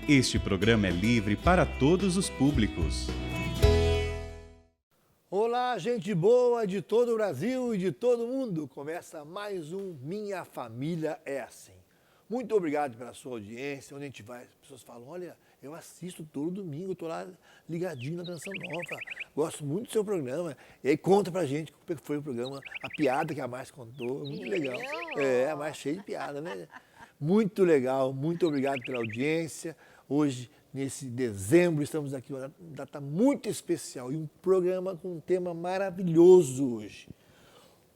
Este programa é livre para todos os públicos. Olá, gente boa de todo o Brasil e de todo o mundo. Começa mais um Minha Família é Assim. Muito obrigado pela sua audiência. Onde a gente vai, as pessoas falam, olha, eu assisto todo domingo, estou lá ligadinho na Canção Nova. Gosto muito do seu programa. E aí conta pra gente como foi o programa, a piada que a Márcia contou. Muito legal. A Márcia cheia de piada, né? Muito legal, muito obrigado pela audiência. Hoje, nesse dezembro, estamos aqui, uma data muito especial e um programa com um tema maravilhoso hoje.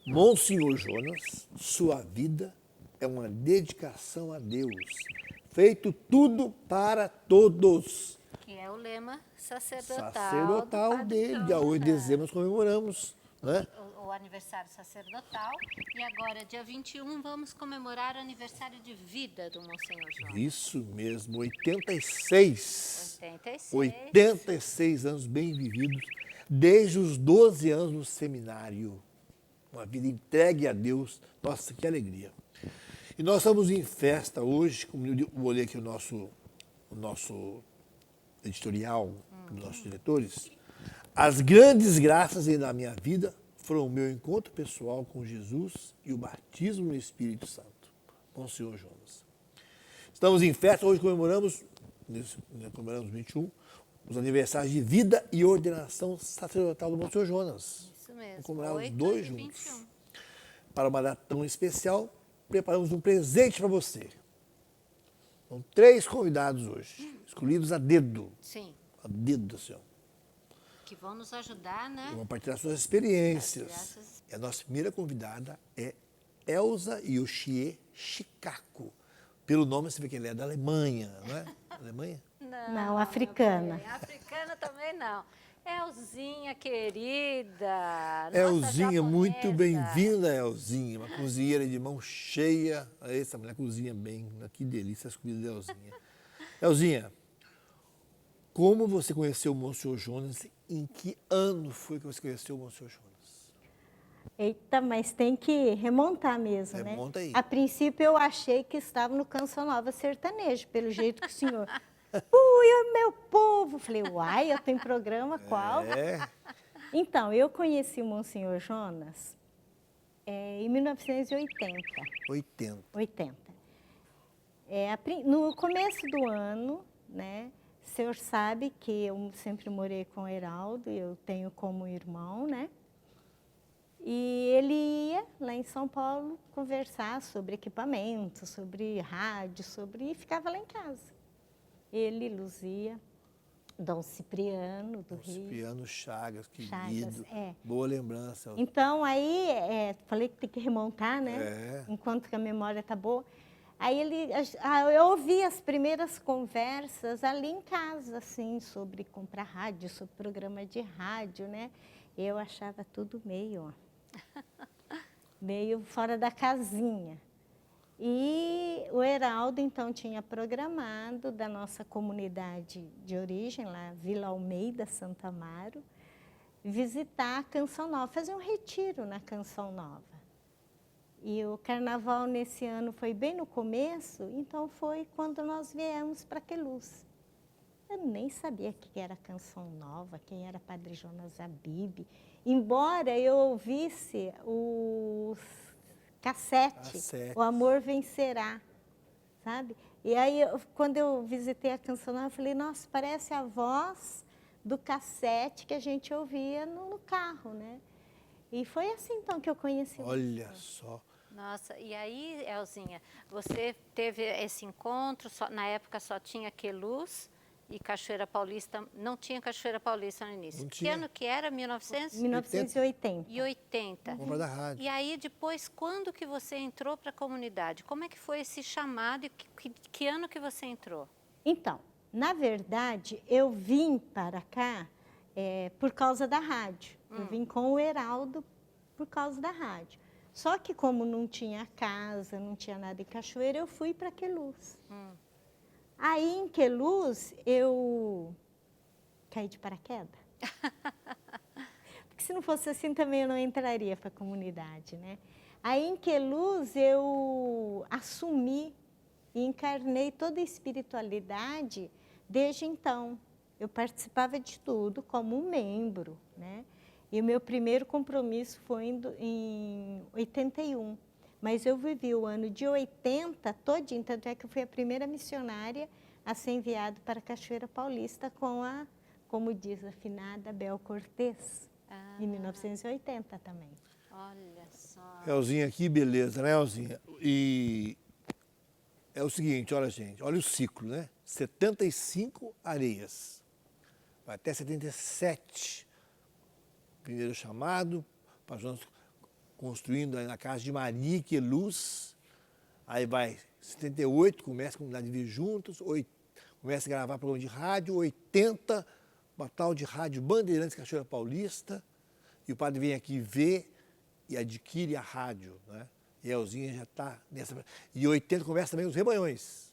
Monsenhor Jonas, sua vida é uma dedicação a Deus. Feito tudo para todos. Que é o lema sacerdotal, Sacerdotal dele. Dia 8 de dezembro nós comemoramos, né? O aniversário sacerdotal. E agora, dia 21, vamos comemorar o aniversário de vida do Monsenhor Jonas. Isso mesmo, 86. 86 anos bem vividos, desde os 12 anos no seminário. Uma vida entregue a Deus. Nossa, que alegria. E nós estamos em festa hoje, como eu olhei aqui o nosso editorial, dos nossos diretores. As grandes graças da minha vida foram o meu encontro pessoal com Jesus e o batismo no Espírito Santo. Monsenhor Jonas. Estamos em festa, hoje comemoramos 21, os aniversários de vida e ordenação sacerdotal do Monsenhor Jonas. Isso mesmo. Vamos comemorar os 8 dois e juntos. 21. Para uma data tão especial, preparamos um presente para você. São 3 convidados hoje, escolhidos a dedo. Sim. A dedo, senhor. Que vão nos ajudar, né? Vão partilhar suas experiências. E a nossa primeira convidada é Elza Yoshie Shikako. Pelo nome você vê que ela é da Alemanha, não é? Alemanha? Não, africana. Africana também não. Elzinha, querida. Elzinha, japonesa. muito bem-vinda, Elzinha. Uma cozinheira de mão cheia. Essa mulher cozinha bem. Que delícia as comidas da Elzinha. Elzinha, como você conheceu o Monsenhor Jonas? Em que ano foi que você conheceu o Monsenhor Jonas? Eita, mas tem que remontar mesmo, né? Remonta aí. A princípio eu achei que estava no Canção Nova Sertanejo, pelo jeito que o senhor... Ui, meu povo! Falei, uai, eu tenho programa, qual? Então, eu conheci o Monsenhor Jonas em 1980. 80. No começo do ano, né? O senhor sabe que eu sempre morei com o Heraldo, eu tenho como irmão, né? E ele ia lá em São Paulo conversar sobre equipamento, sobre rádio, e ficava lá em casa. Ele, Luzia, Dom Cipriano do Rio. Cipriano Chagas, querido. Chagas, Boa lembrança. Então, aí, falei que tem que remontar, né? Enquanto que a memória está boa. Aí eu ouvi as primeiras conversas ali em casa, assim, sobre comprar rádio, sobre programa de rádio, né? Eu achava tudo meio fora da casinha. E o Heraldo, então, tinha programado da nossa comunidade de origem, lá, Vila Almeida, Santa Amaro, visitar a Canção Nova, fazer um retiro na Canção Nova. E o carnaval nesse ano foi bem no começo, então foi quando nós viemos para Queluz. Eu nem sabia o que era Canção Nova, quem era Padre Jonas Abib, embora eu ouvisse o cassete, O Amor Vencerá, sabe? E aí, quando eu visitei a Canção Nova, eu falei, nossa, parece a voz do cassete que a gente ouvia no carro, né? E foi assim, então, que eu conheci. Olha só. Nossa, e aí, Elzinha, você teve esse encontro, na época só tinha Queluz e Cachoeira Paulista, não tinha Cachoeira Paulista no início. Que ano que era? 1980. E 80. Compra da rádio. E aí, depois, quando que você entrou para a comunidade? Como é que foi esse chamado e que ano que você entrou? Então, na verdade, eu vim para cá por causa da rádio. Eu vim com o Heraldo por causa da rádio. Só que como não tinha casa, não tinha nada em Cachoeira, eu fui para Queluz. Aí em Queluz eu caí de paraquedas. Porque se não fosse assim também eu não entraria para a comunidade, né? Aí em Queluz eu assumi e encarnei toda a espiritualidade desde então. Eu participava de tudo como um membro, né? E o meu primeiro compromisso foi em 81. Mas eu vivi o ano de 80 todinho, tanto é que eu fui a primeira missionária a ser enviada para Cachoeira Paulista com a, como diz a finada, Bel Cortês, em 1980 também. Olha só. Elzinha, que beleza, né, Elzinha? E é o seguinte, olha, gente, olha o ciclo, né? 75 areias, vai até 77. Primeiro chamado, nós construindo aí na casa de Maria e Queluz. Aí vai 78, começa a comunidade de vir juntos, começa a gravar programa de rádio, 80, uma tal de rádio Bandeirantes Cachoeira Paulista, e o padre vem aqui ver e adquire a rádio, né? E a Elzinha já está nessa. E 80 começa também os Rebanhões.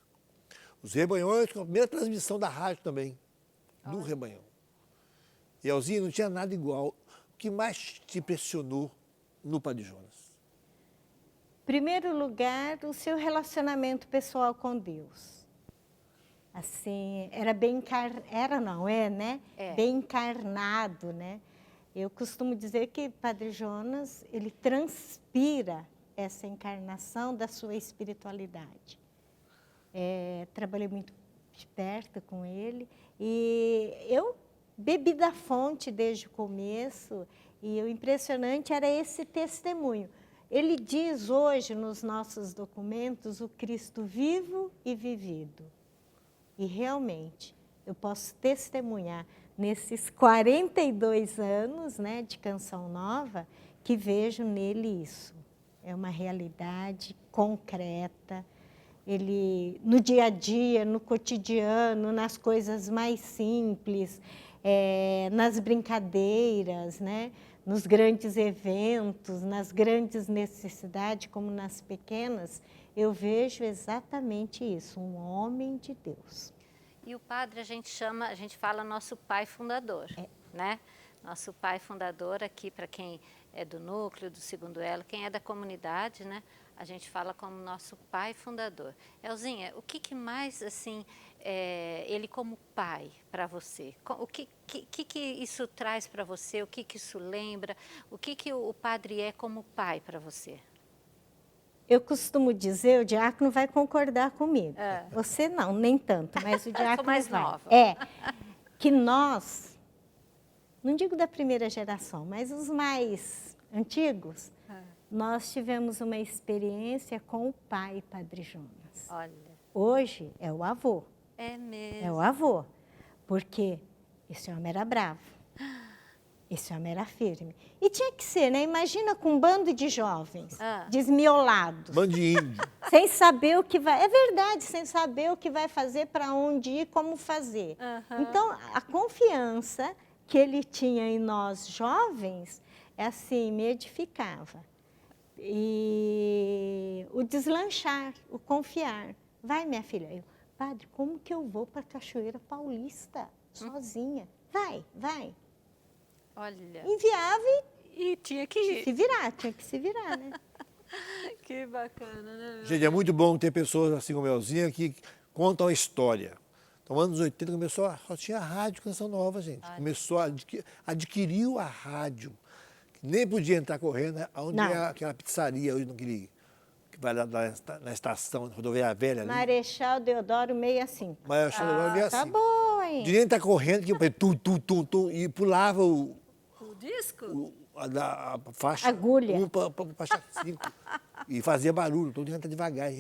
Os Rebanhões com a primeira transmissão da rádio também, do Rebanhão. E Elzinha não tinha nada igual. O que mais te impressionou no Padre Jonas? Em primeiro lugar, o seu relacionamento pessoal com Deus. Assim, era bem né? É. Bem encarnado, né? Eu costumo dizer que Padre Jonas, ele transpira essa encarnação da sua espiritualidade. Trabalhei muito de perto com ele e eu bebi da fonte desde o começo e o impressionante era esse testemunho. Ele diz hoje nos nossos documentos o Cristo vivo e vivido. E realmente eu posso testemunhar nesses 42 anos, né, de Canção Nova que vejo nele isso. É uma realidade concreta. Ele, no dia a dia, no cotidiano, nas coisas mais simples, nas brincadeiras, né? Nos grandes eventos, nas grandes necessidades, como nas pequenas, eu vejo exatamente isso, um homem de Deus. E o padre a gente fala nosso pai fundador, né? Nosso pai fundador aqui, para quem é do núcleo, do segundo elo, quem é da comunidade, né? A gente fala como nosso pai fundador. Elzinha, o que mais, assim, ele como pai para você? O que isso traz para você? O que isso lembra? O que o padre é como pai para você? Eu costumo dizer, o diácono vai concordar comigo. Você não, nem tanto, mas o diácono Sou mais vai. nova. Que nós, não digo da primeira geração, mas os mais antigos, nós tivemos uma experiência com o pai, Padre Jonas. Olha. Hoje é o avô. É mesmo. É o avô, porque esse homem era bravo, esse homem era firme. E tinha que ser, né? Imagina com um bando de jovens, desmiolados. Bando de índio. Sem saber o que vai... É verdade, sem saber o que vai fazer, para onde ir, como fazer. Então, a confiança que ele tinha em nós jovens, assim, me edificava. E o deslanchar, o confiar. Vai, minha filha. Eu, padre, como que eu vou para Cachoeira Paulista sozinha? Vai, vai. Olha. Enviava E tinha que ir. tinha que se virar, né? Que bacana, né? Gente, é muito bom ter pessoas assim como a Elzinha que contam a história. Então, anos 80 só tinha rádio Canção Nova, gente. Começou adquiriu a rádio. Nem podia entrar correndo, né? Onde é aquela pizzaria hoje naquele que vai lá na estação rodoviária velha ali. Marechal Deodoro 65. Marechal Deodoro veio assim. Tá bom, hein? De nem estar correndo, que eu e pulava O disco? a faixa Agulha. 1 para faixa 5. E fazia barulho, todo mundo ia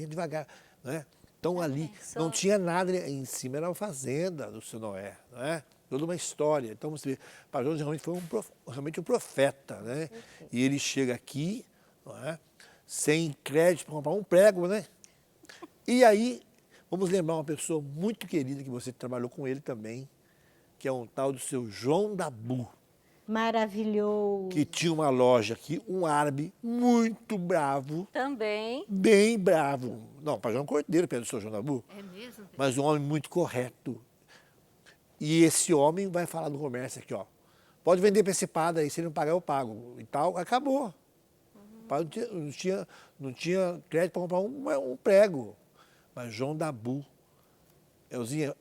devagar, né? Então ali não tinha nada em cima, era uma fazenda do seu Noé, né? Toda uma história. Então você vê, Padre Jonas realmente foi realmente um profeta, né? E ele chega aqui, não é? Sem crédito para comprar um prego, né? E aí, vamos lembrar uma pessoa muito querida que você trabalhou com ele também, que é um tal do seu João Dabu. Maravilhoso. Que tinha uma loja aqui, um árabe muito bravo. Também. Bem bravo. Não, Padre João Cordeiro, Pedro do seu João Dabu. É mesmo? Mas um homem muito correto. E esse homem vai falar no comércio aqui, ó. Pode vender para esse padre aí, se ele não pagar, eu pago. E tal, acabou. pai não tinha crédito para comprar um prego. Mas João Dabu, Elzinha,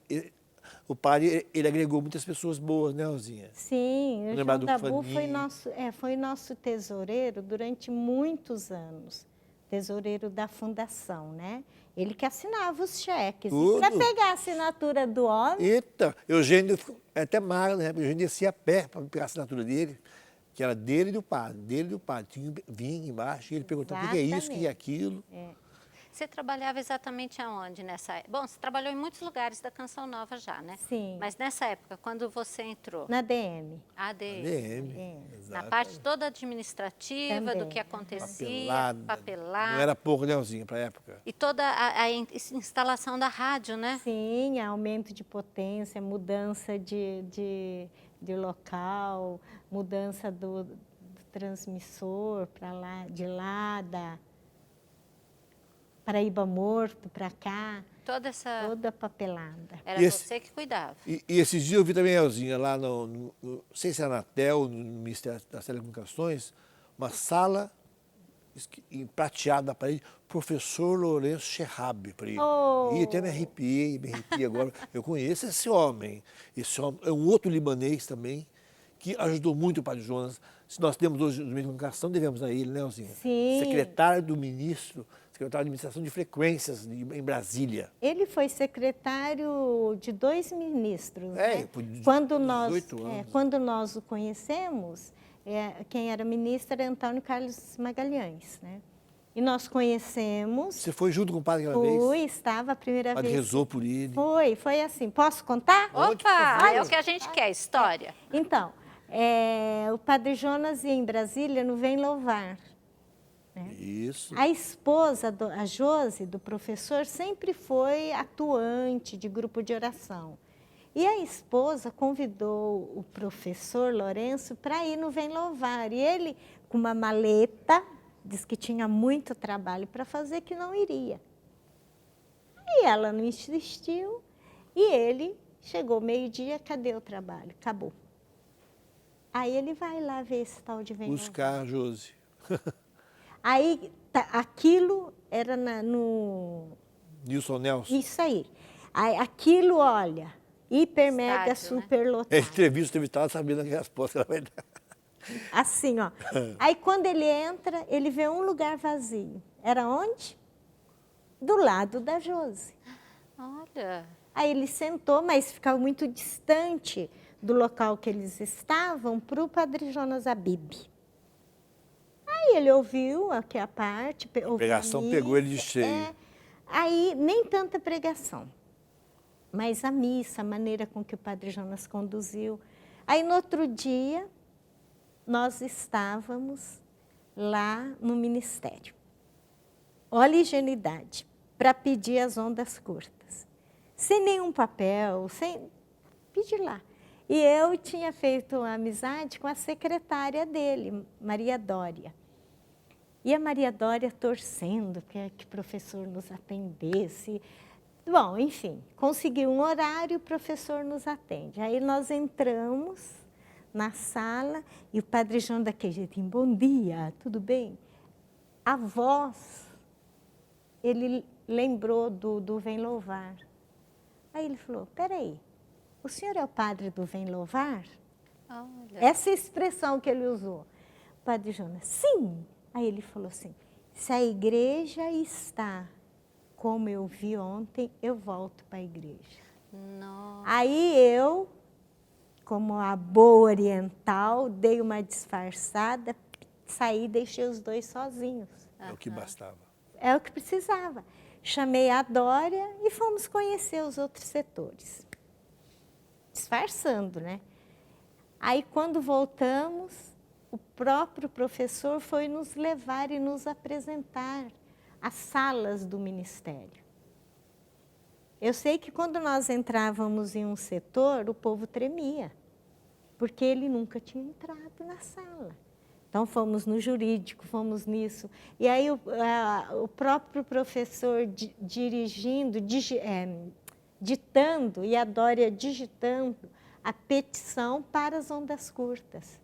o padre, ele agregou muitas pessoas boas, né, Elzinha? Sim, o Lembrar João do Dabu Fani. foi nosso tesoureiro durante muitos anos. Tesoureiro da fundação, né? Ele que assinava os cheques. Tudo. Para pegar a assinatura do homem... Eita, Eugênio é até magro, né? Eugênio descia a pé para pegar a assinatura dele, que era dele e do padre, vinha embaixo e ele perguntava o que é isso, o que é aquilo. Você trabalhava exatamente aonde nessa época? Bom, você trabalhou em muitos lugares da Canção Nova já, né? Sim. Mas nessa época, quando você entrou? Na DM. ADM. Na Exato. parte toda administrativa, do Também. que acontecia, papelada. Não era pouco, né, Elzinha, para a época? E toda a instalação da rádio, né? Sim, aumento de potência, mudança de local, mudança do transmissor para lá, de lá, da Paraíba Morto para cá, Toda essa... toda papelada. Era E você que cuidava. E esses dias eu vi também, Elzinha, lá não sei se é na Anatel, no Ministério das Telecomunicações, uma sala prateada na parede, professor Lourenço Cherrabi. Oh. E até me arrepiei agora. Eu conheço esse homem. Esse homem é um outro libanês também, que ajudou muito o Padre Jonas. Se nós temos hoje os meios de comunicação, devemos a ele, né, Elzinha? Sim. Secretário do ministro, secretário de administração de frequências em Brasília. Ele foi secretário de 2 ministros. Né? Por 18 anos. Quando nós o conhecemos, quem era ministro era Antônio Carlos Magalhães. Né? E nós conhecemos... Você foi junto com o padre aquela vez? Fui, estava a primeira O padre vez. rezou por ele. Foi assim. Posso contar? Opa! É o que a gente quer, história. Então, o Padre Jonas ia em Brasília no Vem Louvar. Né? Isso. A esposa, a Josi, do professor, sempre foi atuante de grupo de oração. E a esposa convidou o professor Lourenço para ir no Vem Louvar. E ele, com uma maleta, disse que tinha muito trabalho para fazer, que não iria. E ela não insistiu, e ele chegou meio-dia, cadê o trabalho? Acabou. Aí ele vai lá ver esse tal de Vem Louvar. Buscar a Josi. Aí, aquilo era no... Nilson Nelson. Isso aí. Aquilo, olha, hiper, mega, Estádio, super lotado. Entrevistado, sabendo a resposta que ela vai dar. Assim, ó. Aí, quando ele entra, ele vê um lugar vazio. Era onde? Do lado da Josi. Olha. Aí ele sentou, mas ficava muito distante do local que eles estavam para o Padre Jonas Abib. Aí ele ouviu aqui a parte, A pregação pegou ele de cheio. Aí nem tanta pregação, mas a missa, a maneira com que o Padre Jonas conduziu. Aí no outro dia, nós estávamos lá no ministério. Olha a ingenuidade, para pedir as ondas curtas. Sem nenhum papel, sem pedir lá. E eu tinha feito uma amizade com a secretária dele, Maria Dória. E a Maria Dória torcendo que o professor nos atendesse. Bom, enfim, conseguiu um horário e o professor nos atende. Aí nós entramos na sala e o Padre João daquele jeitinho, bom dia, tudo bem? A voz, ele lembrou do Vem Louvar. Aí ele falou, peraí, o senhor é o padre do Vem Louvar? Olha. Essa expressão que ele usou. O Padre Jonas, sim. Aí ele falou assim, se a igreja está como eu vi ontem, eu volto para a igreja. Nossa. Aí eu, como a boa oriental, dei uma disfarçada, saí e deixei os dois sozinhos. É o que bastava. É o que precisava. Chamei a Dória e fomos conhecer os outros setores. Disfarçando, né? Aí, quando voltamos, o próprio professor foi nos levar e nos apresentar as salas do ministério. Eu sei que quando nós entrávamos em um setor, o povo tremia, porque ele nunca tinha entrado na sala. Então, fomos no jurídico, fomos nisso. E aí, o próprio professor dirigindo, ditando, e a Dória digitando a petição para as ondas curtas.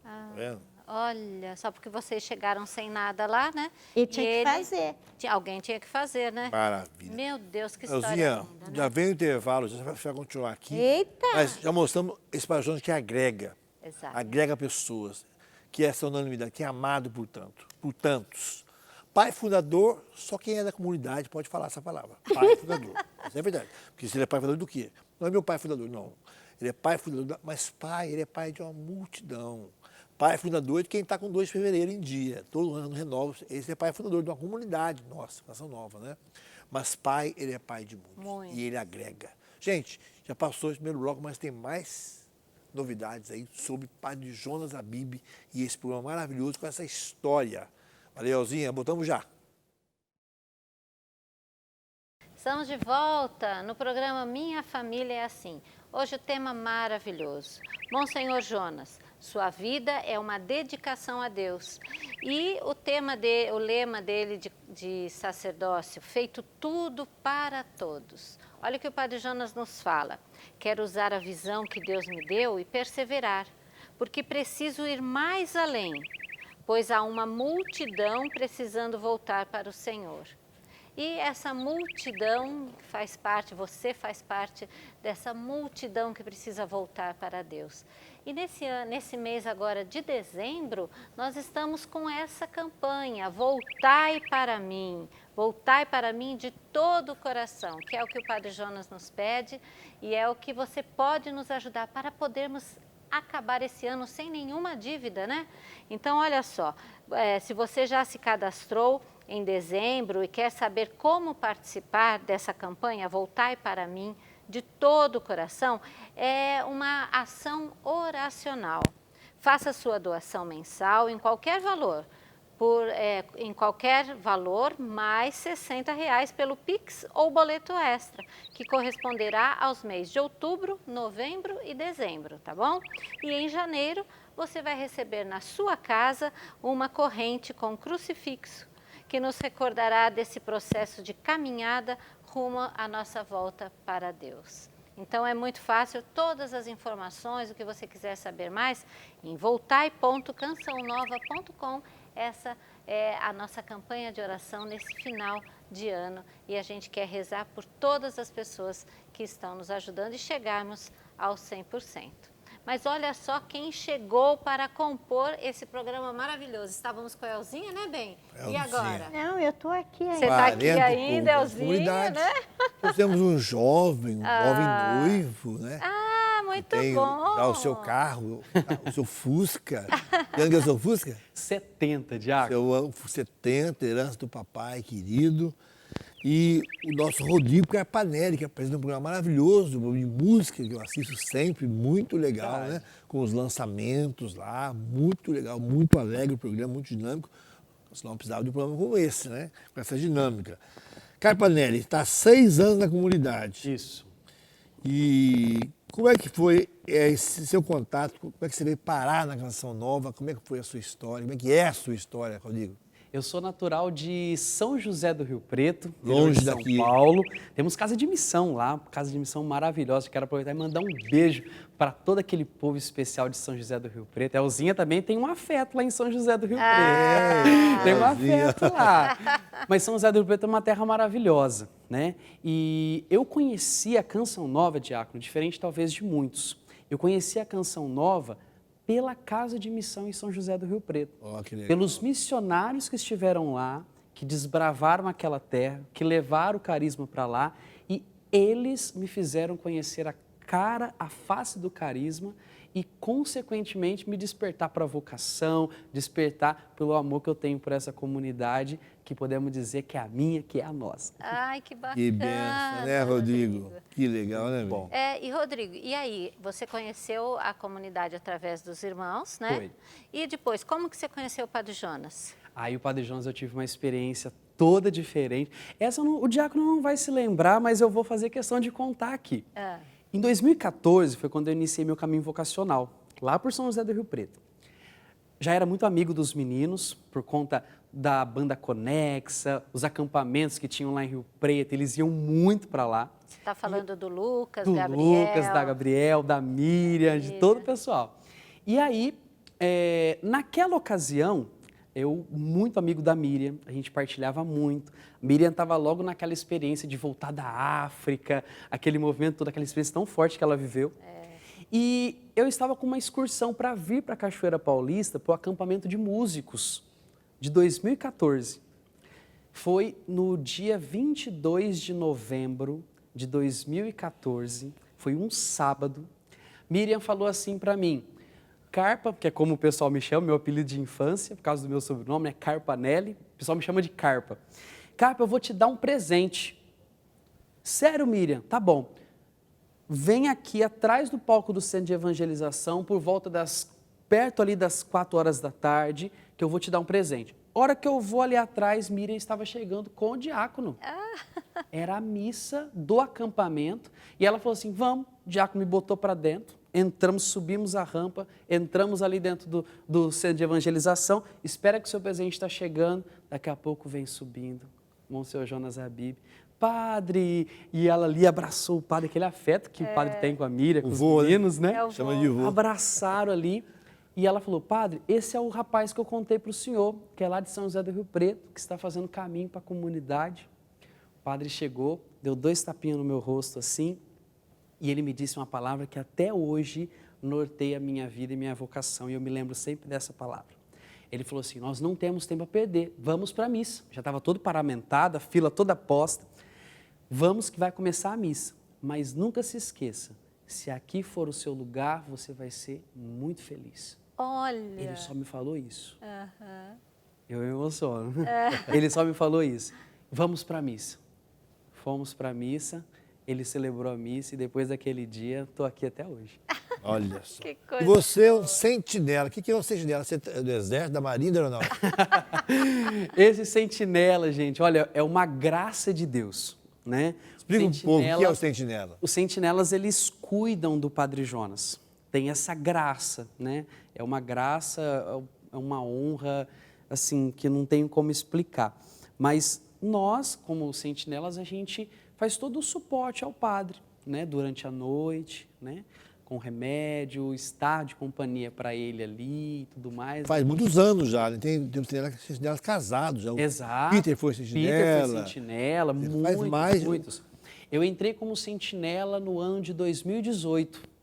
Olha, só porque vocês chegaram sem nada lá, né? E tinha que fazer. Alguém tinha que fazer, né? Maravilha. Meu Deus, que história Elzinha, linda, né? já vem o intervalo, já vai continuar aqui. Eita! Mas já mostramos esse Pai Jonas que agrega. Exato. Agrega pessoas, que é essa unanimidade, que é amado por tantos. Pai fundador, só quem é da comunidade pode falar essa palavra. Pai fundador. Isso é verdade. Porque se ele é pai fundador do quê? Não é meu pai fundador, não. Ele é pai fundador, mas pai, ele é pai de uma multidão. Pai fundador de quem está com 2 de fevereiro em dia. Todo ano renova. Esse é pai fundador de uma comunidade nossa, Canção Nova, né? Mas pai, ele é pai de muitos. Muito. E ele agrega. Gente, já passou esse primeiro bloco, mas tem mais novidades aí sobre Padre Jonas Habib e esse programa maravilhoso com essa história. Valeu, Elzinha, botamos já. Estamos de volta no programa Minha Família é Assim. Hoje o tema maravilhoso. Monsenhor Jonas, sua vida é uma dedicação a Deus. E o lema dele de sacerdócio, feito tudo para todos. Olha o que o Padre Jonas nos fala. Quero usar a visão que Deus me deu e perseverar, porque preciso ir mais além, pois há uma multidão precisando voltar para o Senhor. E essa multidão faz parte, você faz parte dessa multidão que precisa voltar para Deus. E nesse mês agora de dezembro, nós estamos com essa campanha, Voltai para mim de todo o coração, que é o que o Padre Jonas nos pede e é o que você pode nos ajudar para podermos acabar esse ano sem nenhuma dívida, né? Então, olha só, se você já se cadastrou em dezembro e quer saber como participar dessa campanha, Voltai para mim, de todo o coração, é uma ação oracional. Faça sua doação mensal em qualquer valor, mais R$60 pelo Pix ou boleto extra, que corresponderá aos meses de outubro, novembro e dezembro, tá bom? E em janeiro você vai receber na sua casa uma corrente com crucifixo, que nos recordará desse processo de caminhada rumo à nossa volta para Deus. Então é muito fácil, todas as informações, o que você quiser saber mais, em voltai.cançãonova.com. Essa é a nossa campanha de oração nesse final de ano e a gente quer rezar por todas as pessoas que estão nos ajudando e chegarmos aos 100%. Mas olha só quem chegou para compor esse programa maravilhoso. Estávamos com a Elzinha, né, Bem? E agora? Não, eu estou aqui ainda. Você está aqui ainda, Elzinha, né? Nós temos um jovem noivo, né? Ah, muito tem bom. Já o seu carro, o seu Fusca. Lembra que é o seu Fusca? 70, Diácono. Seu 70, herança do papai querido. E o nosso Rodrigo Carpanelli, que apresenta um programa maravilhoso de música, que eu assisto sempre, muito legal, né? Com os lançamentos lá, muito legal, muito alegre o programa, muito dinâmico. Nós não precisávamos de um programa como esse, né? Com essa dinâmica. Carpanelli, está há 6 anos na comunidade. Isso. E como é que foi esse seu contato? Como é que você veio parar na Canção Nova? Como é que foi a sua história? Como é que é a sua história, Rodrigo? Eu sou natural de São José do Rio Preto, longe de São daqui. Paulo. Temos casa de missão lá, casa de missão maravilhosa. Quero aproveitar e mandar um beijo para todo aquele povo especial de São José do Rio Preto. A Elzinha também tem um afeto lá em São José do Rio Preto. Tem um afeto lá. Mas São José do Rio Preto é uma terra maravilhosa, né? E eu conheci a Canção Nova, Diácono, diferente talvez de muitos. Eu conheci a Canção Nova pela Casa de Missão em São José do Rio Preto. Oh, que legal. Pelos missionários que estiveram lá, que desbravaram aquela terra, que levaram o carisma para lá, e eles me fizeram conhecer a face do carisma e, consequentemente, me despertar para a vocação, despertar pelo amor que eu tenho por essa comunidade, que podemos dizer que é a minha, que é a nossa. Ai, que bacana. Que benção, né, Rodrigo? Que legal, né, Bom. E, Rodrigo, e aí? Você conheceu a comunidade através dos irmãos, né? Foi. E depois, como que você conheceu o Padre Jonas? Aí o Padre Jonas eu tive uma experiência toda diferente. O diácono não vai se lembrar, mas eu vou fazer questão de contar aqui. Em 2014 foi quando eu iniciei meu caminho vocacional, lá por São José do Rio Preto. Já era muito amigo dos meninos, por conta da banda Conexa, os acampamentos que tinham lá em Rio Preto, eles iam muito para lá. Você está falando do Lucas, Do Gabriel? Lucas, da Gabriel, da Miriam, de todo o pessoal. E aí, naquela ocasião, eu, muito amigo da Miriam, a gente partilhava muito. Miriam estava logo naquela experiência de voltar da África, aquele movimento, toda aquela experiência tão forte que ela viveu. E eu estava com uma excursão para vir para a Cachoeira Paulista, para o acampamento de músicos de 2014. Foi no dia 22 de novembro de 2014, foi um sábado. Miriam falou assim para mim, Carpa, que é como o pessoal me chama, meu apelido de infância, por causa do meu sobrenome, é Carpanelli, o pessoal me chama de Carpa. Carpa, eu vou te dar um presente. Sério, Miriam? Tá bom. Vem aqui atrás do palco do centro de evangelização, por volta perto ali das 4 horas da tarde, que eu vou te dar um presente. Hora que eu vou ali atrás, Miriam estava chegando com o diácono. Era a missa do acampamento. E ela falou assim, vamos, o diácono me botou para dentro. Entramos, subimos a rampa, entramos ali dentro do centro de evangelização. Espera que o seu presente está chegando. Daqui a pouco vem subindo. Monsenhor Jonas Habib. Padre! E ela ali abraçou o padre, aquele afeto que o padre tem com a Miriam, com os meninos, né? Chama de vô. Abraçaram ali. E ela falou, padre, esse é o rapaz que eu contei para o senhor, que é lá de São José do Rio Preto, que está fazendo caminho para a comunidade. O padre chegou, deu 2 tapinhas no meu rosto assim, e ele me disse uma palavra que até hoje norteia a minha vida e minha vocação, e eu me lembro sempre dessa palavra. Ele falou assim, nós não temos tempo a perder, vamos para a missa. Já estava todo paramentado, a fila toda posta. Vamos que vai começar a missa, mas nunca se esqueça, se aqui for o seu lugar, você vai ser muito feliz. Olha! Ele só me falou isso. Eu me emociono. Ele só me falou isso. Vamos para a missa. Fomos para a missa, ele celebrou a missa e depois daquele dia, estou aqui até hoje. Olha só. Que coisa E você é um boa. sentinela. O que é um sentinela? Você é do Exército, da Marinha, da Aeronáutica? Esse sentinela, gente, olha, é uma graça de Deus, né? Explica um pouco o que é o sentinela. Os sentinelas, eles cuidam do Padre Jonas. Tem essa graça, né? É uma graça, é uma honra, assim, que não tenho como explicar. Mas nós, como sentinelas, a gente faz todo o suporte ao padre, né? Durante a noite, né? Com remédio, estar de companhia para ele ali e tudo mais. Faz muitos anos já, né? Tem sentinelas casados já. Exato. Peter foi sentinela. Peter foi sentinela, faz muitos. Eu entrei como sentinela no ano de 2018.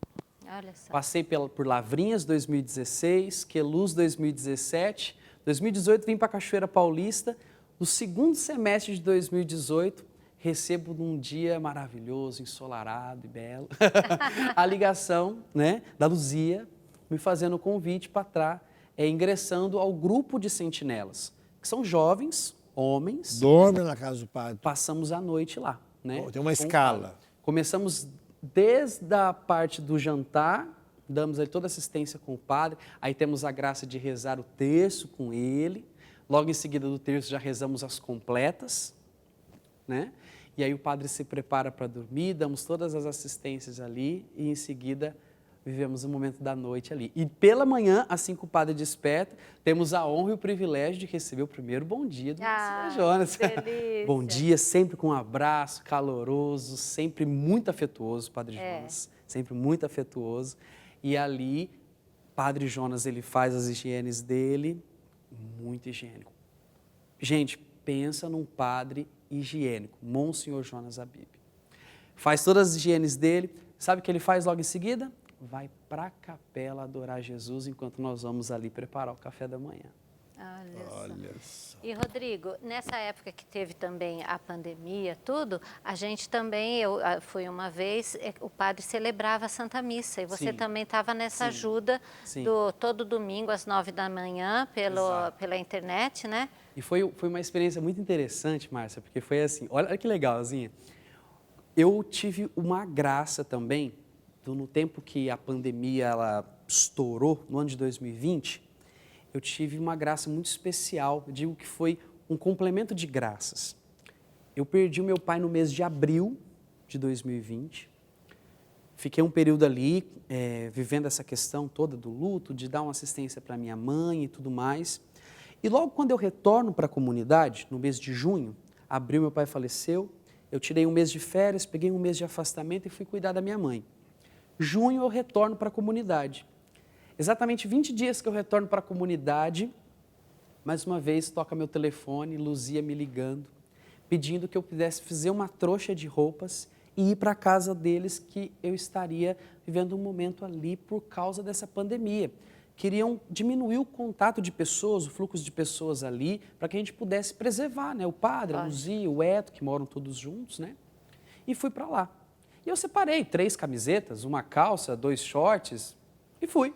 Olha só. Passei por Lavrinhas 2016, Queluz 2017, 2018 vim para Cachoeira Paulista. No segundo semestre de 2018, recebo num dia maravilhoso, ensolarado e belo, a ligação, né, da Luzia me fazendo o convite para estar ingressando ao grupo de sentinelas, que são jovens, homens. Dorme na casa do padre. Passamos a noite lá, né? Tem uma escala. Começamos desde a parte do jantar, damos aí toda assistência com o padre, aí temos a graça de rezar o terço com ele, logo em seguida do terço já rezamos as completas, né? E aí o padre se prepara para dormir, damos todas as assistências ali e em seguida vivemos o momento da noite ali. E pela manhã, assim que o padre desperta, temos a honra e o privilégio de receber o primeiro bom dia do Senhor Jonas. Delícia. Bom dia, sempre com um abraço caloroso, sempre muito afetuoso, Padre Jonas, sempre muito afetuoso. E ali, Padre Jonas, ele faz as higienes dele, muito higiênico. Gente, pensa num padre higiênico, Monsenhor Jonas Habib. Faz todas as higienes dele, sabe o que ele faz logo em seguida? Vai para a capela adorar Jesus enquanto nós vamos ali preparar o café da manhã. Olha só. E, Rodrigo, nessa época que teve também a pandemia, tudo, a gente também, eu fui uma vez, o padre celebrava a Santa Missa, e você Sim. também estava nessa Sim. ajuda Sim. todo domingo às 9 da manhã pela internet, né? E foi uma experiência muito interessante, Márcia, porque foi assim, olha que legalzinha. Eu tive uma graça também, no tempo que a pandemia ela estourou, no ano de 2020, eu tive uma graça muito especial, eu digo que foi um complemento de graças. Eu perdi o meu pai no mês de abril de 2020, fiquei um período ali vivendo essa questão toda do luto, de dar uma assistência para minha mãe e tudo mais. E logo quando eu retorno para a comunidade, no mês de junho, abril meu pai faleceu, eu tirei um mês de férias, peguei um mês de afastamento e fui cuidar da minha mãe. Junho eu retorno para a comunidade. Exatamente 20 dias que eu retorno para a comunidade, mais uma vez toca meu telefone, Luzia me ligando, pedindo que eu pudesse fazer uma trouxa de roupas e ir para a casa deles, que eu estaria vivendo um momento ali por causa dessa pandemia. Queriam diminuir o contato de pessoas, o fluxo de pessoas ali, para que a gente pudesse preservar, né? O padre, a Luzia, o Eto, que moram todos juntos, né? E fui para lá. E eu separei 3 camisetas, uma calça, 2 shorts e fui.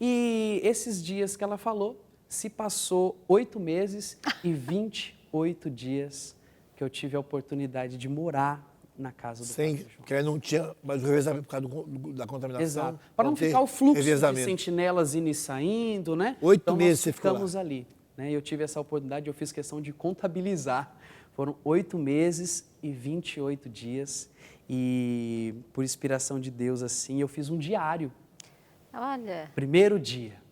E esses dias que ela falou, se passou 8 meses e 28 dias que eu tive a oportunidade de morar na casa do Padre Jonas. Porque aí não tinha mais o revezamento por causa da contaminação. Exato. Para não ter ficar o fluxo de revezamento. sentinelas indo e saindo, né? 8 então, meses nós você ficou lá. ficamos ali. Né? E eu tive essa oportunidade, eu fiz questão de contabilizar. Foram 8 meses e 28 dias. E por inspiração de Deus, assim, eu fiz um diário. Olha, Primeiro dia,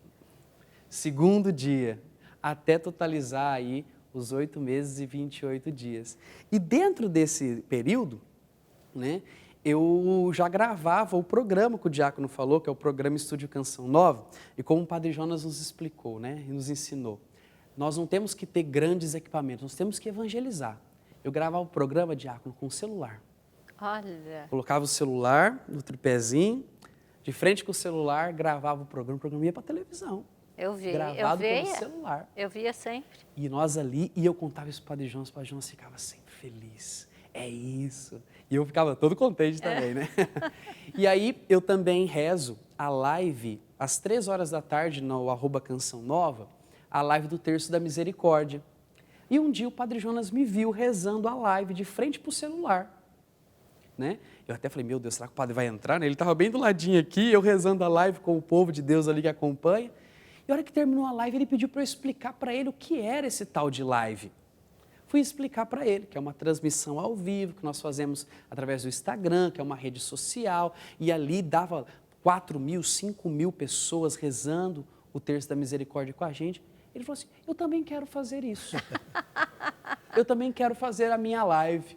segundo dia, até totalizar aí os 8 meses e 28 dias. E dentro desse período, né, eu já gravava o programa que o Diácono falou, que é o programa Estúdio Canção Nova, e como o Padre Jonas nos explicou, né, e nos ensinou, nós não temos que ter grandes equipamentos, nós temos que evangelizar. Eu gravava o programa, Diácono, com o celular. olha. Colocava o celular no tripézinho, de frente com o celular, gravava o programa ia para a televisão. Eu vi, Gravado pelo celular. Eu via sempre. E nós ali, e eu contava isso para o Padre Jonas ficava sempre feliz. É isso. E eu ficava todo contente também, né? E aí, eu também rezo a live, às 3 horas da tarde, no @Canção Nova, a live do Terço da Misericórdia. E um dia o Padre Jonas me viu rezando a live de frente para o celular. Né? Eu até falei, meu Deus, será que o padre vai entrar? Né? Ele estava bem do ladinho aqui, eu rezando a live com o povo de Deus ali que acompanha. E a hora que terminou a live, ele pediu para eu explicar para ele o que era esse tal de live. Fui explicar para ele que é uma transmissão ao vivo, que nós fazemos através do Instagram, que é uma rede social, e ali dava 4.000, 5.000 pessoas rezando o Terço da Misericórdia com a gente. Ele falou assim, eu também quero fazer isso. Eu também quero fazer a minha live.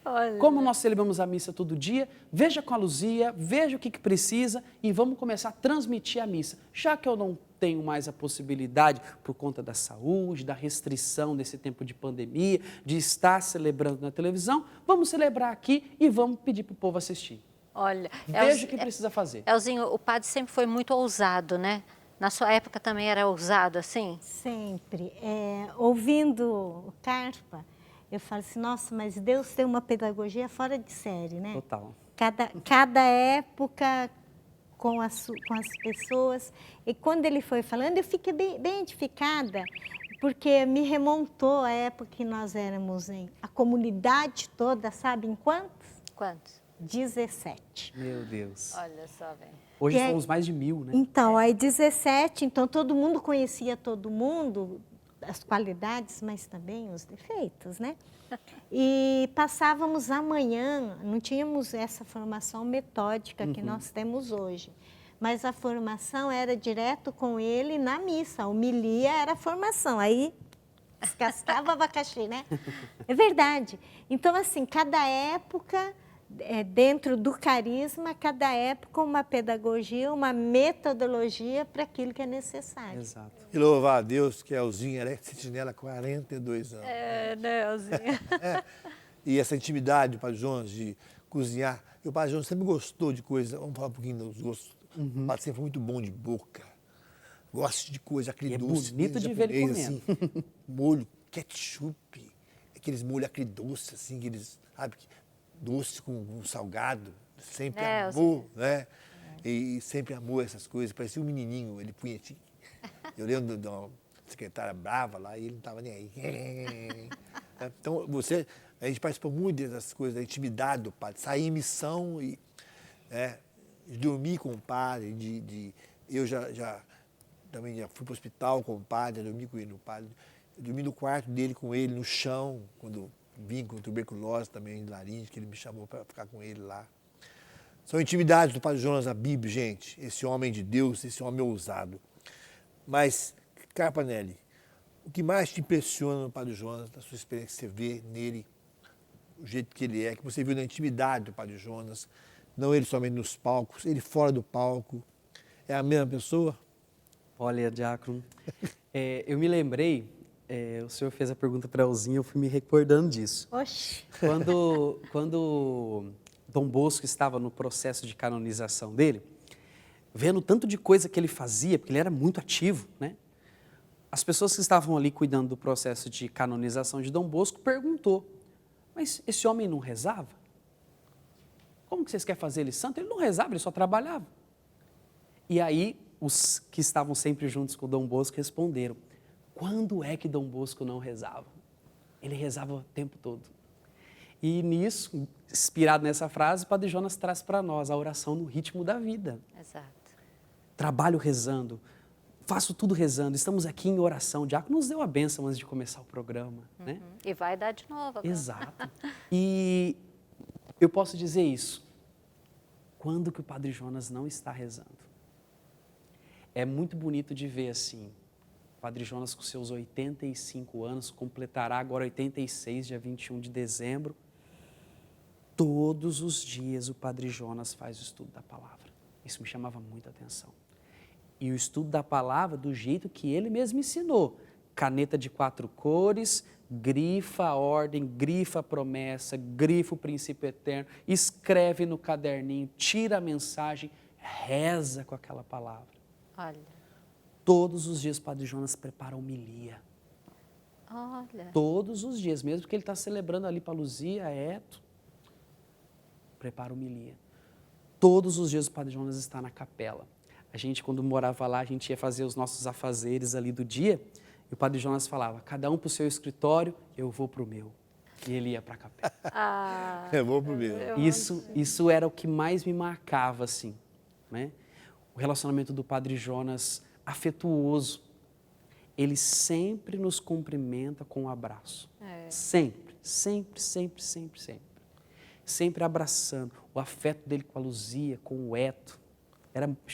Olha. Como nós celebramos a missa todo dia, veja com a Luzia, veja o que precisa e vamos começar a transmitir a missa. Já que eu não tenho mais a possibilidade, por conta da saúde, da restrição desse tempo de pandemia, de estar celebrando na televisão, vamos celebrar aqui e vamos pedir para o povo assistir. Olha, Veja o que precisa fazer. Elzinho, o padre sempre foi muito ousado, né? Na sua época também era ousado assim? Sempre. Ouvindo o Carpa, eu falo assim, nossa, mas Deus tem uma pedagogia fora de série, né? Total. Cada época com as pessoas. E quando ele foi falando, eu fiquei bem identificada, porque me remontou à época que nós éramos a comunidade toda, sabe em quantos? Quantos? 17. Meu Deus. Olha só, velho. Hoje E somos mais de 1.000, né? Então, aí 17, então todo mundo conhecia todo mundo, as qualidades, mas também os defeitos, né? E passávamos a manhã, não tínhamos essa formação metódica que nós temos hoje, mas a formação era direto com ele na missa, a homilia era a formação, aí descascava o abacaxi, né? É verdade. Então, assim, cada época, dentro do carisma, cada época uma pedagogia, uma metodologia para aquilo que é necessário. Exato. E louvar a Deus que a Elzinha é sentinela há 42 anos. Né, Elzinho? E essa intimidade do Padre Jonas de cozinhar. E o Padre Jonas sempre gostou de coisa, vamos falar um pouquinho dos gostos. O Padre sempre foi muito bom de boca. Gosta de coisa, aquele E é doce. bonito de ver ele comendo. Assim, molho, ketchup, aqueles molhos agridoces, assim, aqueles, sabe, doce com salgado. Sempre amou, né? E sempre amou essas coisas. Parecia um menininho, ele punha assim. Eu lembro de uma secretária brava lá e ele não estava nem aí. Então, a gente participou muito dessas coisas, da intimidade do padre, sair em missão e dormir com o padre, eu também já fui para o hospital com o padre, dormi com ele no padre, eu dormi no quarto dele com ele, no chão, quando vim com tuberculose também, de laringe, que ele me chamou para ficar com ele lá. São intimidades do Padre Jonas, a Bíblia, gente, esse homem de Deus, esse homem ousado. Mas, Carpanelli, o que mais te impressiona no Padre Jonas, da sua experiência que você vê nele, o jeito que ele é, que você viu na intimidade do Padre Jonas, não ele somente nos palcos, ele fora do palco, É a mesma pessoa? Olha, diácono, eu me lembrei, o senhor fez a pergunta para a Elzinha, eu fui me recordando disso. Oxi. Quando Dom Bosco estava no processo de canonização dele, vendo tanto de coisa que ele fazia, porque ele era muito ativo, né? As pessoas que estavam ali cuidando do processo de canonização de Dom Bosco perguntou, mas esse homem não rezava? Como que vocês querem fazer ele santo? Ele não rezava, ele só trabalhava. E aí, os que estavam sempre juntos com Dom Bosco responderam, quando é que Dom Bosco não rezava? Ele rezava o tempo todo. E nisso, inspirado nessa frase, o Padre Jonas traz para nós a oração no ritmo da vida. Exato. Trabalho rezando, faço tudo rezando, estamos aqui em oração. O diácono nos deu a bênção antes de começar o programa, né? E vai dar de novo agora. Exato. E eu posso dizer isso. Quando que o Padre Jonas não está rezando? É muito bonito de ver assim, o Padre Jonas com seus 85 anos, completará agora 86, dia 21 de dezembro. Todos os dias o Padre Jonas faz o estudo da palavra. Isso me chamava muita atenção. E o estudo da palavra do jeito que ele mesmo ensinou. Caneta de 4 cores, grifa a ordem, grifa a promessa, grifa o princípio eterno, escreve no caderninho, tira a mensagem, reza com aquela palavra. Olha. Todos os dias o Padre Jonas prepara a homilia. Olha. Todos os dias, mesmo que ele está celebrando ali para Luzia, Eto, prepara a homilia. Todos os dias o Padre Jonas está na capela. A gente, quando morava lá, a gente ia fazer os nossos afazeres ali do dia, e o Padre Jonas falava, cada um para o seu escritório, eu vou para o meu. E ele ia para a capela. Eu vou pro meu. Isso era o que mais me marcava, assim, né? O relacionamento do Padre Jonas afetuoso. Ele sempre nos cumprimenta com um abraço. Sempre, sempre, sempre, sempre, sempre. Sempre abraçando. O afeto dele com a Luzia, com o Eto,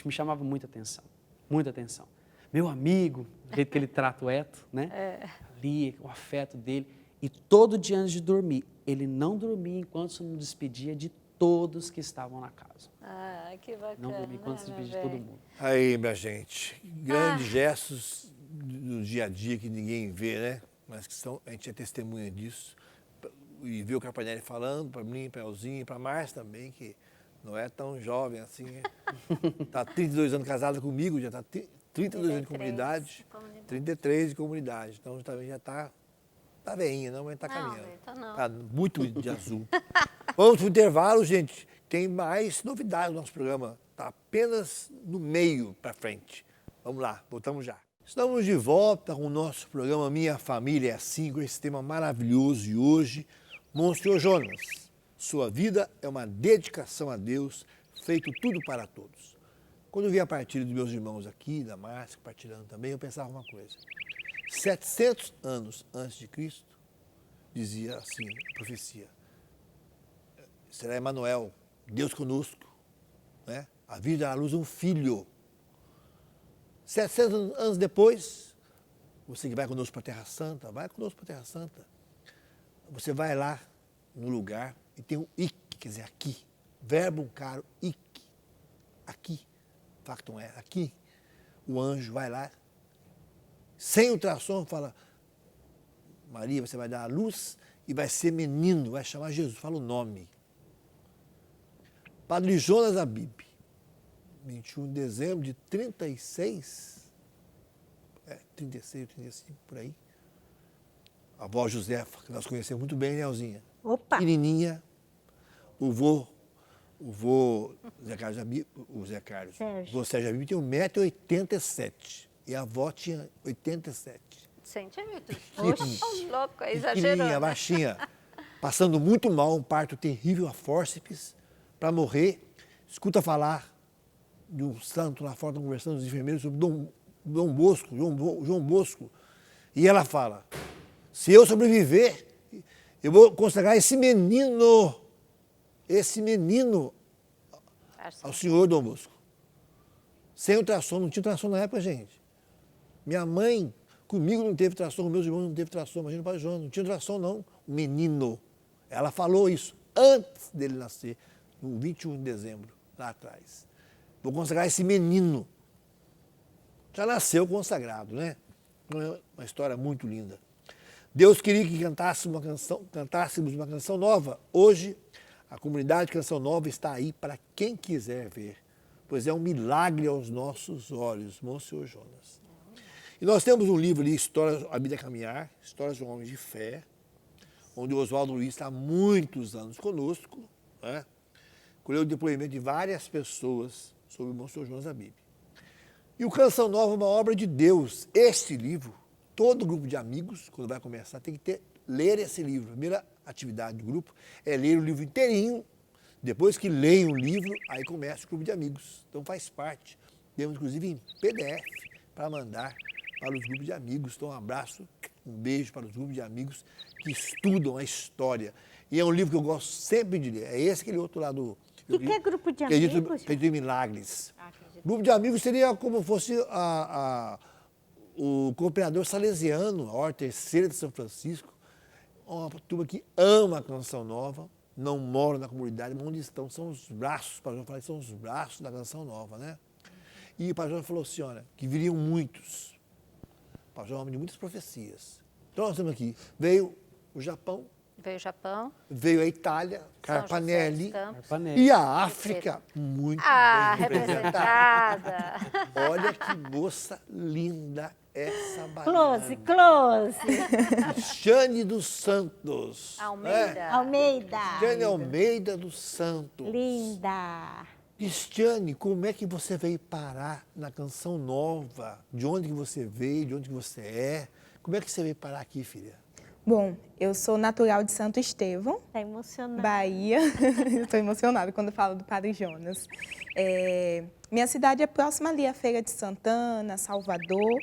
me chamava muita atenção, muita atenção. Meu amigo, do jeito que ele trata o Eto, né? Ali, o afeto dele. E todo dia antes de dormir, ele não dormia enquanto não despedia de todos que estavam na casa. Ah, que bacana. Não dormia enquanto se despedia de todo mundo. Aí, minha gente, grandes gestos do dia a dia que ninguém vê, né? Mas que a gente é testemunha disso. E ver o Carpanelli falando para mim, para a Elzinha, para a Márcia também, que não é tão jovem assim, né? Está 32 anos casada comigo, já está 32 anos de comunidade, 33 de comunidade. Então também já está veinha, não, mas está caminhando. Está muito de azul. Vamos para o intervalo, gente. Tem mais novidades no nosso programa. Está apenas no meio para frente. Vamos lá, voltamos já. Estamos de volta com o nosso programa Minha Família é Assim, com esse tema maravilhoso. E hoje, Monsenhor Jonas, sua vida é uma dedicação a Deus, feito tudo para todos. Quando eu vi a partilha dos meus irmãos aqui, da Márcia, partilhando também, eu pensava uma coisa. 700 anos antes de Cristo, dizia assim a profecia, será Emanuel, Deus conosco, né? A vida dará à luz um filho. 700 anos depois, você que vai conosco para a Terra Santa, vai conosco para a Terra Santa. Você vai lá no lugar e tem um ik, quer dizer, aqui. Verbo caro, ik. Aqui. Factum é, aqui. O anjo vai lá, sem ultrassom, fala, Maria, você vai dar a luz e vai ser menino, vai chamar Jesus, fala o nome. Padre Jonas Abib, 21 de dezembro de 36, 36, 35, por aí. A avó Josefa, que nós conhecemos muito bem, né, Elzinha? Opa! Pequenininha. O vô Zé Carlos Abib, o Zé Carlos, o vô Sérgio Abib tem 1,87 m. E a avó tinha 87. Centímetros? Oxe, louco, exagerou. Pequenininha, baixinha, passando muito mal, um parto terrível a fórceps, para morrer. Escuta falar de um santo lá fora, estão conversando os enfermeiros sobre Dom Bosco, João Bosco. E ela fala, se eu sobreviver, eu vou consagrar esse menino ao senhor Dom Bosco. Sem ultrassom, não tinha ultrassom na época, gente. Minha mãe, comigo não teve ultrassom, meus irmãos não teve ultrassom, imagina o Padre Jonas, não tinha ultrassom não, o menino. Ela falou isso antes dele nascer, no 21 de dezembro, lá atrás. Vou consagrar esse menino já nasceu consagrado, né? É uma história muito linda. Deus queria que cantássemos uma canção nova. Hoje, a comunidade Canção Nova está aí para quem quiser ver, pois é um milagre aos nossos olhos, Monsenhor Jonas. E nós temos um livro ali, História, A Vida é Caminhar, Histórias de um Homem de Fé, onde o Oswaldo Luiz está há muitos anos conosco, né? Colheu o depoimento de várias pessoas sobre o Monsenhor Jonas Abib. E o Canção Nova é uma obra de Deus. Este livro, todo grupo de amigos, quando vai começar, tem que ler esse livro. A primeira atividade do grupo é ler o livro inteirinho. Depois que leem o livro, aí começa o grupo de amigos. Então faz parte. Temos, inclusive, em PDF para mandar para os grupos de amigos. Então, um abraço, um beijo para os grupos de amigos que estudam a história. E é um livro que eu gosto sempre de ler. É esse, aquele outro lá do... E que é grupo de amigos? Acredito em milagres. Grupo de amigos seria como fosse o cooperador salesiano, a Ordem Terceira de São Francisco. Uma turma que ama a Canção Nova, não mora na comunidade, mas onde estão? São os braços, o Padre João falou, são os braços da Canção Nova, né? E o Padre João falou assim, olha, que viriam muitos. O Padre João é homem de muitas profecias. Então nós temos aqui, veio o Japão, Veio o Japão. veio a Itália, São Carpanelli, José dos Campos. Panela. e a África, muito bem representada. representada. Olha que moça linda essa Close, baiana. close. Cristiane dos Santos. Almeida. Almeida. Cristiane Almeida dos Santos. Linda. Cristiane, como é que você veio parar na Canção Nova? De onde que você veio? De onde que você é? Como é que você veio parar aqui, filha? Bom, eu sou natural de Santo Estevão, Tá emocionada. Bahia. Estou emocionada quando falo do Padre Jonas. Minha cidade é próxima ali à Feira de Santana, Salvador.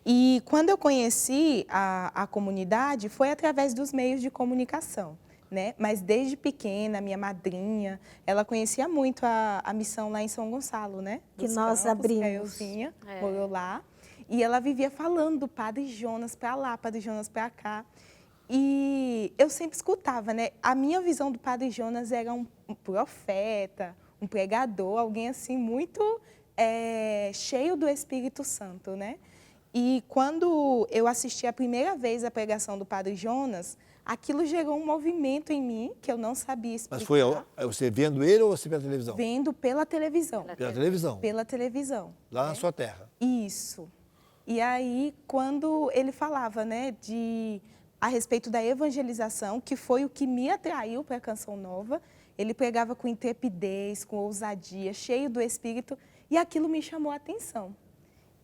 E quando eu conheci a comunidade, foi através dos meios de comunicação, né? Mas desde pequena, minha madrinha, ela conhecia muito a missão lá em São Gonçalo, né? Que Dos nós Campos, abrimos. que a Elzinha morou lá. E ela vivia falando do Padre Jonas para lá, Padre Jonas para cá. E eu sempre escutava, né? A minha visão do Padre Jonas era um profeta, um pregador, alguém assim muito cheio do Espírito Santo, né? E quando eu assisti a primeira vez a pregação do Padre Jonas, aquilo gerou um movimento em mim que eu não sabia explicar. Mas foi você vendo ele ou você pela televisão? Vendo pela televisão. Pela televisão. Pela televisão. Lá na sua terra. Isso. E aí, quando ele falava, né, a respeito da evangelização, que foi o que me atraiu para a Canção Nova, ele pregava com intrepidez, com ousadia, cheio do Espírito, e aquilo me chamou a atenção.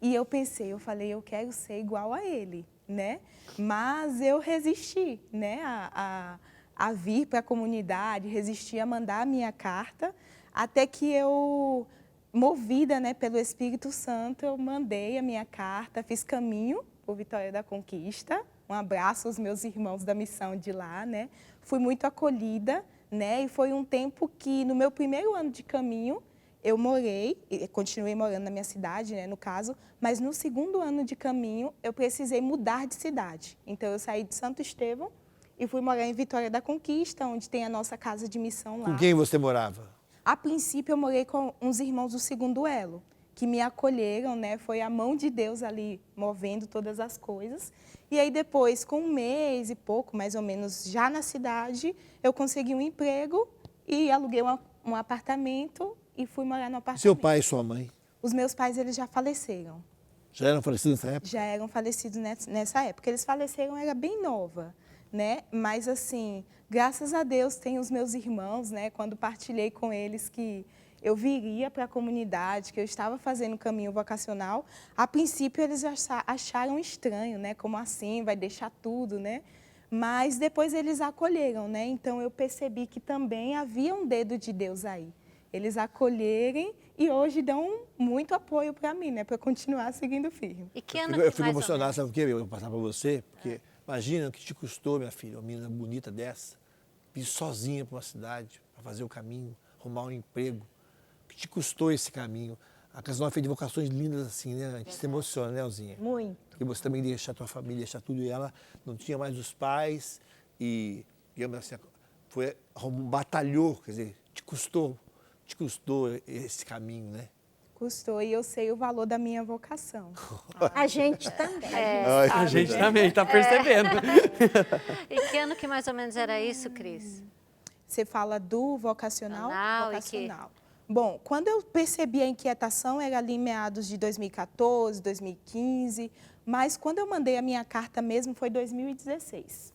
E eu pensei, eu falei, eu quero ser igual a ele, né? Mas eu resisti, né, a vir para a comunidade, resisti a mandar a minha carta, até que eu, movida, né, pelo Espírito Santo, eu mandei a minha carta, fiz caminho por Vitória da Conquista. Um abraço aos meus irmãos da missão de lá, né? Fui muito acolhida, né? E foi um tempo que, no meu primeiro ano de caminho, eu morei, continuei morando na minha cidade, né, no caso, mas no segundo ano de caminho, eu precisei mudar de cidade. Então, eu saí de Santo Estevão e fui morar em Vitória da Conquista, onde tem a nossa casa de missão lá. Com quem você morava? A princípio, eu morei com uns irmãos do segundo elo, que me acolheram, né? Foi a mão de Deus ali movendo todas as coisas. E aí depois, com um mês e pouco, mais ou menos, já na cidade, eu consegui um emprego e aluguei um apartamento e fui morar no apartamento. Seu pai e sua mãe? Os meus pais, eles já faleceram. Já eram falecidos nessa época? Já eram falecidos nessa época. Eles faleceram, eu era bem nova, né? Mas, assim, graças a Deus, tem os meus irmãos, né? Quando partilhei com eles que eu viria para a comunidade, que eu estava fazendo o caminho vocacional, a princípio eles acharam estranho, né? Como assim, vai deixar tudo, né? Mas depois eles acolheram, né? Então eu percebi que também havia um dedo de Deus aí. Eles acolherem e hoje dão muito apoio para mim, né? Para continuar seguindo firme. E que ano Eu que fico mais ou emocionado, menos? sabe por quê? Eu vou passar para você, porque imagina o que te custou, minha filha, uma menina bonita dessa, vir sozinha para uma cidade, para fazer o caminho, arrumar um emprego. O que te custou esse caminho? A Canção Nova fez de vocações lindas assim, né? A gente se emociona, né, Elzinha? Muito. Porque você também deixa a tua família, deixa tudo, e ela não tinha mais os pais e, digamos assim, batalhou, quer dizer, te custou esse caminho, né? custou e eu sei o valor da minha vocação. A gente também. A gente também está percebendo. E que ano que mais ou menos era isso, Cris? Você fala do vocacional? Vocacional, Vocacional. Bom, quando eu percebi a inquietação, era ali em meados de 2014, 2015, mas quando eu mandei a minha carta mesmo foi 2016.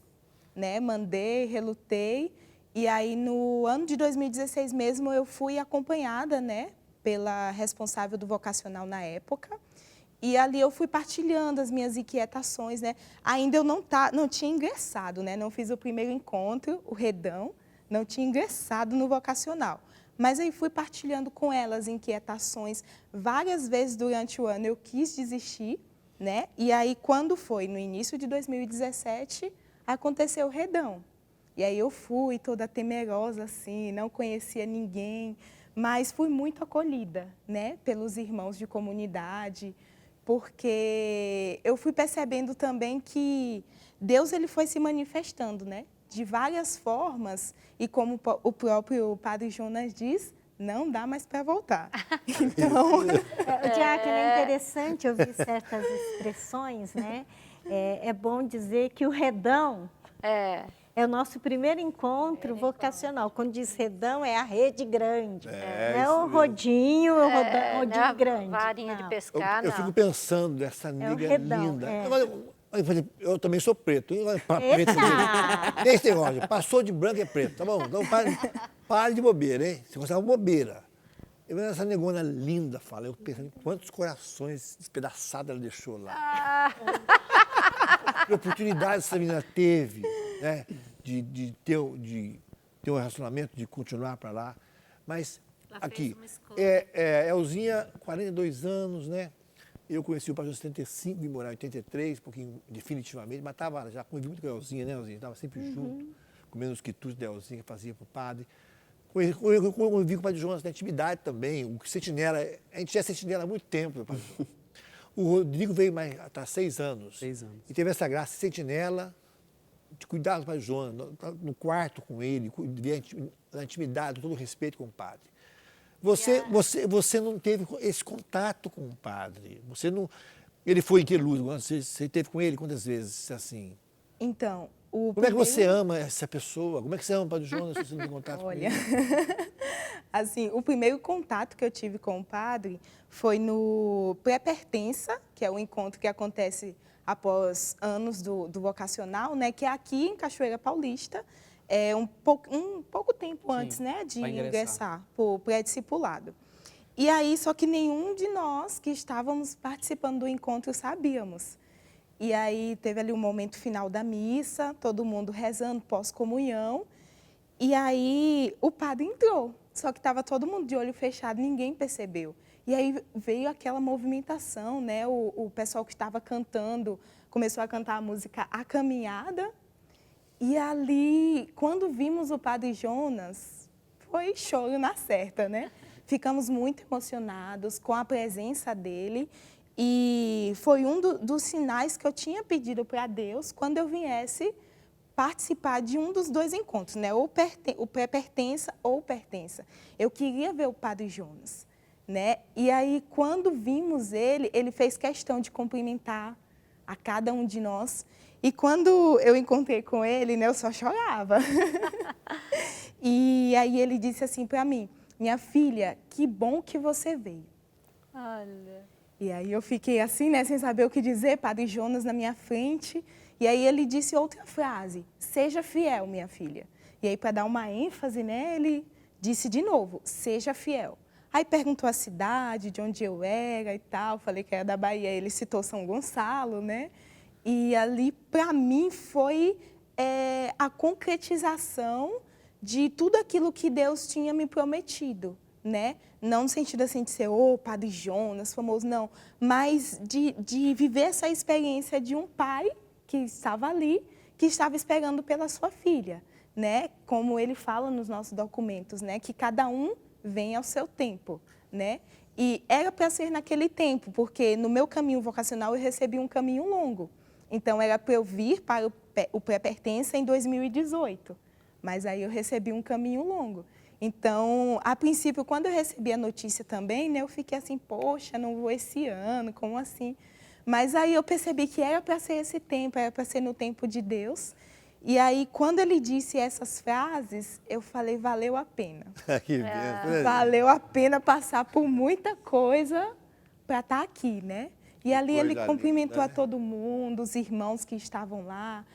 Né? Mandei, relutei, e aí no ano de 2016 mesmo eu fui acompanhada, né, pela responsável do vocacional na época, e ali eu fui partilhando as minhas inquietações, né? Ainda eu não tinha ingressado, né? Não fiz o primeiro encontro, o redão, não tinha ingressado no vocacional. Mas aí fui partilhando com elas inquietações. Várias vezes durante o ano eu quis desistir, né? E aí quando foi no início de 2017, aconteceu o redão. E aí eu fui toda temerosa assim, não conhecia ninguém, mas fui muito acolhida, né, pelos irmãos de comunidade, porque eu fui percebendo também que Deus ele foi se manifestando, né, de várias formas, e como o próprio Padre Jonas diz, não dá mais para voltar. Então, Diácono, é interessante ouvir certas expressões, né? É bom dizer que o redão é o nosso primeiro encontro vocacional. Quando diz redão, é a rede grande. Não é o rodinho, o rodinho grande. Varinha de pescar, Eu fico pensando nessa nega redão, linda. é. Eu também sou preto. Preto tem esse negócio, passou de branco é preto. Tá bom? Então pare de bobeira, hein? Você gostava de bobeira. Eu vendo essa negona linda, eu pensando em quantos corações despedaçados ela deixou lá. Que oportunidade essa menina teve, né? De ter um relacionamento, de continuar para lá. Mas Ela aqui, fez uma escolha. Elzinha, 42 anos, né? Eu conheci o pastor em 75, vim morar em 83, um pouquinho definitivamente, mas já convivi muito com a Elzinha, né, Elzinha? Estava sempre junto, comendo os quitutes da Elzinha que fazia para o padre. Convivi com o padre Jonas na intimidade também, o sentinela, a gente é sentinela há muito tempo, padre Jonas. O Rodrigo veio há 6 anos. 6 anos. E teve essa graça, sentinela, de cuidar do padre Jonas, no quarto com ele, na intimidade, com todo o respeito com o padre. Você não teve esse contato com o padre. Você não. Ele foi em que luz? Você teve com ele quantas vezes assim? então, Como é que você ama essa pessoa? Como é que você ama o padre Jonas se você não tem contato com ele? Assim, o primeiro contato que eu tive com o padre foi no pré-pertença, que é o encontro que acontece após anos do vocacional, né, que é aqui em Cachoeira Paulista, um pouco tempo antes, né, de ingressar para o pré-discipulado. E aí, só que nenhum de nós que estávamos participando do encontro sabíamos. E aí teve ali o momento final da missa, todo mundo rezando, pós-comunhão, e aí o padre entrou, só que estava todo mundo de olho fechado, ninguém percebeu. E aí veio aquela movimentação, né, o pessoal que estava cantando começou a cantar a música A Caminhada, e ali, quando vimos o padre Jonas, foi choro na certa, né? Ficamos muito emocionados com a presença dele e foi um dos sinais que eu tinha pedido para Deus quando eu viesse participar de um dos 2 encontros, né? Ou o pré-pertença ou pertença. Eu queria ver o padre Jonas, né? E aí, quando vimos ele fez questão de cumprimentar a cada um de nós. E quando eu encontrei com ele, né, eu só chorava. E aí ele disse assim para mim, minha filha, que bom que você veio. Olha. E aí eu fiquei assim, né, sem saber o que dizer, padre Jonas na minha frente. E aí ele disse outra frase, seja fiel, minha filha. E aí, para dar uma ênfase, né, ele disse de novo, seja fiel. Aí perguntou a cidade, de onde eu era e tal, falei que era da Bahia, ele citou São Gonçalo, né? E ali, para mim, foi a concretização de tudo aquilo que Deus tinha me prometido, né? Não no sentido assim de ser, Padre Jonas, famoso, não. Mas de viver essa experiência de um pai que estava ali, que estava esperando pela sua filha, né? Como ele fala nos nossos documentos, né? Que cada um vem ao seu tempo, né? E era para ser naquele tempo, porque no meu caminho vocacional eu recebi um caminho longo. Então, era para eu vir para o pré-pertença em 2018. Mas aí eu recebi um caminho longo. Então, a princípio, quando eu recebi a notícia também, né, eu fiquei assim, poxa, não vou esse ano, como assim? Mas aí eu percebi que era para ser esse tempo, era para ser no tempo de Deus. E aí, quando ele disse essas frases, eu falei, valeu a pena. Que benção, né? Valeu a pena passar por muita coisa para estar aqui, né? E ali ele coisa cumprimentou linda, né? a todo mundo, os irmãos que estavam lá,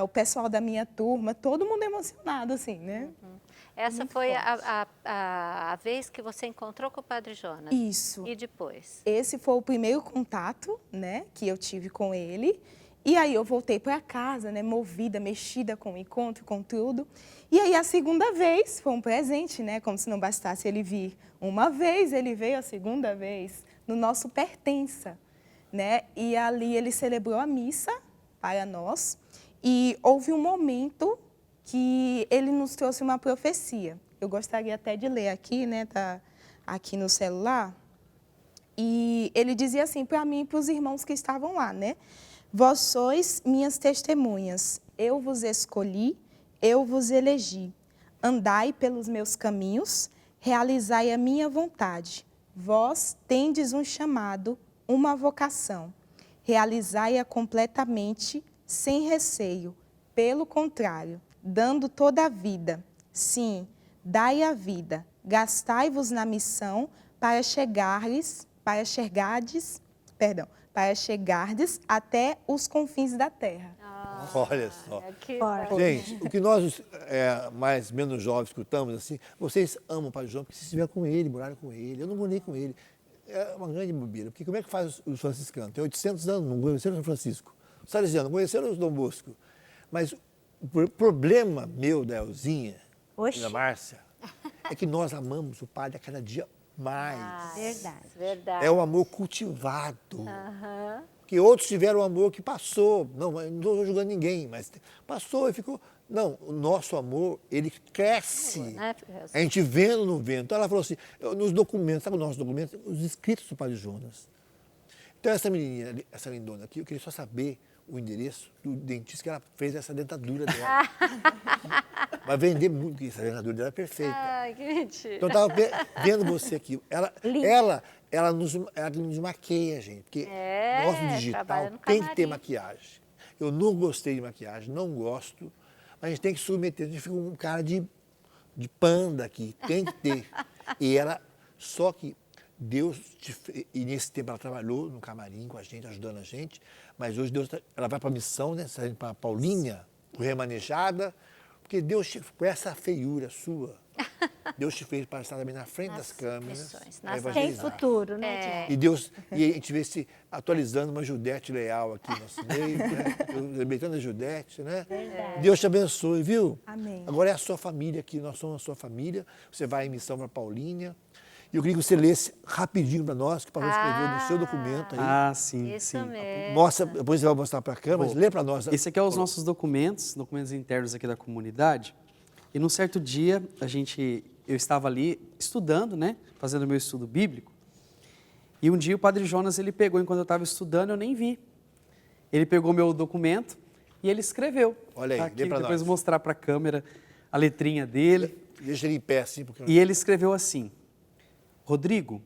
o pessoal da minha turma, todo mundo emocionado, assim, né? Essa Muito foi forte. a vez que você encontrou com o Padre Jonas? Isso. E depois? Esse foi o primeiro contato, né, que eu tive com ele. E aí eu voltei para casa, né, movida, mexida com o encontro, com tudo. E aí a segunda vez foi um presente, né, como se não bastasse ele vir uma vez, ele veio a segunda vez no nosso Pertença, né? E ali ele celebrou a missa para nós e houve um momento que ele nos trouxe uma profecia. Eu gostaria até de ler aqui, né, tá aqui no celular. E ele dizia assim para mim e para os irmãos que estavam lá, né? Vós sois minhas testemunhas, eu vos escolhi, eu vos elegi. Andai pelos meus caminhos, realizai a minha vontade. Vós tendes um chamado, uma vocação. Realizai-a completamente, sem receio. Pelo contrário, dando toda a vida. Sim, dai a vida. Gastai-vos na missão para chegardes até os confins da terra. Olha só. Que Gente, o que nós, mais menos jovens, escutamos assim, vocês amam o Padre João porque vocês estiveram com ele, moraram com ele. Eu não morei com ele. É uma grande bobeira, porque como é que faz os franciscanos? Tem 800 anos, não conheceram São Francisco. Os salesianos, conheceram os Dom Bosco. Mas o problema meu, da Elzinha e da Márcia, é que nós amamos o Padre a cada dia mais. Verdade. É o amor cultivado. Porque outros tiveram um amor que passou. Não, eu não estou julgando ninguém, mas passou e ficou. Não, o nosso amor, ele cresce. Né? A gente vendo no vento. Então ela falou assim, nos documentos, sabe os nossos documentos? Os escritos do Padre Jonas. Então essa menininha, essa lindona aqui, eu queria só saber o endereço do dentista que ela fez essa dentadura dela. Vai vender muito, porque essa dentadura dela é perfeita. Ai, que mentira. Então eu estava vendo você aqui. Ela nos maqueia, gente. Porque nosso digital trabalha no tem que ter camarim. maquiagem. Eu não gostei de maquiagem, não gosto. Mas a gente tem que submeter. A gente fica um cara de panda aqui. Tem que ter. E ela, só que Deus, e nesse tempo ela trabalhou no camarim com a gente, ajudando a gente. Mas hoje ela vai para a missão, né? Saindo para Paulinha, remanejada. Porque Deus, com essa feiura sua, Deus te fez para estar também na frente das câmeras. Nas Tem evangelizar. futuro, né, Tiago? E a gente vê se atualizando uma Judete leal aqui no nosso meio, né? Lembrando a Judete, né? Verdade. Deus te abençoe, viu? Amém. Agora é a sua família aqui, nós somos a sua família. Você vai em missão para Paulinha. E eu queria que você lesse rapidinho para nós, que o pastor escreveu no seu documento aí. Ah, sim, Isso sim. mesmo. Mostra, depois você vai mostrar para a câmera, mas lê para nós. Esse aqui é os nossos documentos internos aqui da comunidade. E num certo dia, eu estava ali estudando, né, fazendo meu estudo bíblico. E um dia o Padre Jonas, ele pegou, enquanto eu estava estudando, eu nem vi. Ele pegou meu documento e ele escreveu. Olha aí, Tá lê aqui, pra depois nós. vou mostrar para a câmera a letrinha dele. Deixa ele em pé assim, porque... E ele escreveu assim: Rodrigo,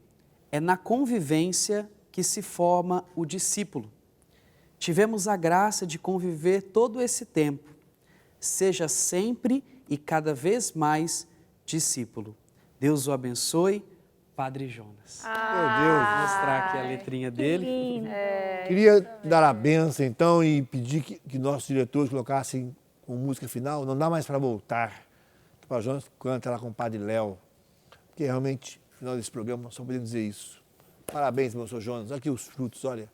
é na convivência que se forma o discípulo. Tivemos a graça de conviver todo esse tempo. Seja sempre e cada vez mais discípulo. Deus o abençoe, Padre Jonas. Meu Deus. Vou mostrar aqui a letrinha dele. Lindo. Queria dar a benção, então, e pedir que nossos diretores colocassem com música final. Não dá mais para voltar. O Padre Jonas canta lá com o Padre Léo. Porque realmente, no final desse programa, nós só podemos dizer isso. Parabéns, meu senhor Jonas. Olha aqui os frutos, olha.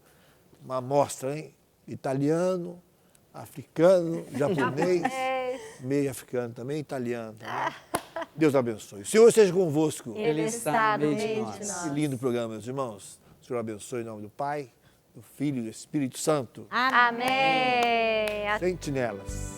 Uma amostra, hein? Italiano, africano, japonês, meio africano também, italiano também. Deus abençoe. O Senhor esteja convosco. Ele está no meio de nós. Que lindo programa, meus irmãos. O Senhor abençoe em nome do Pai, do Filho e do Espírito Santo. Amém. Sentinelas.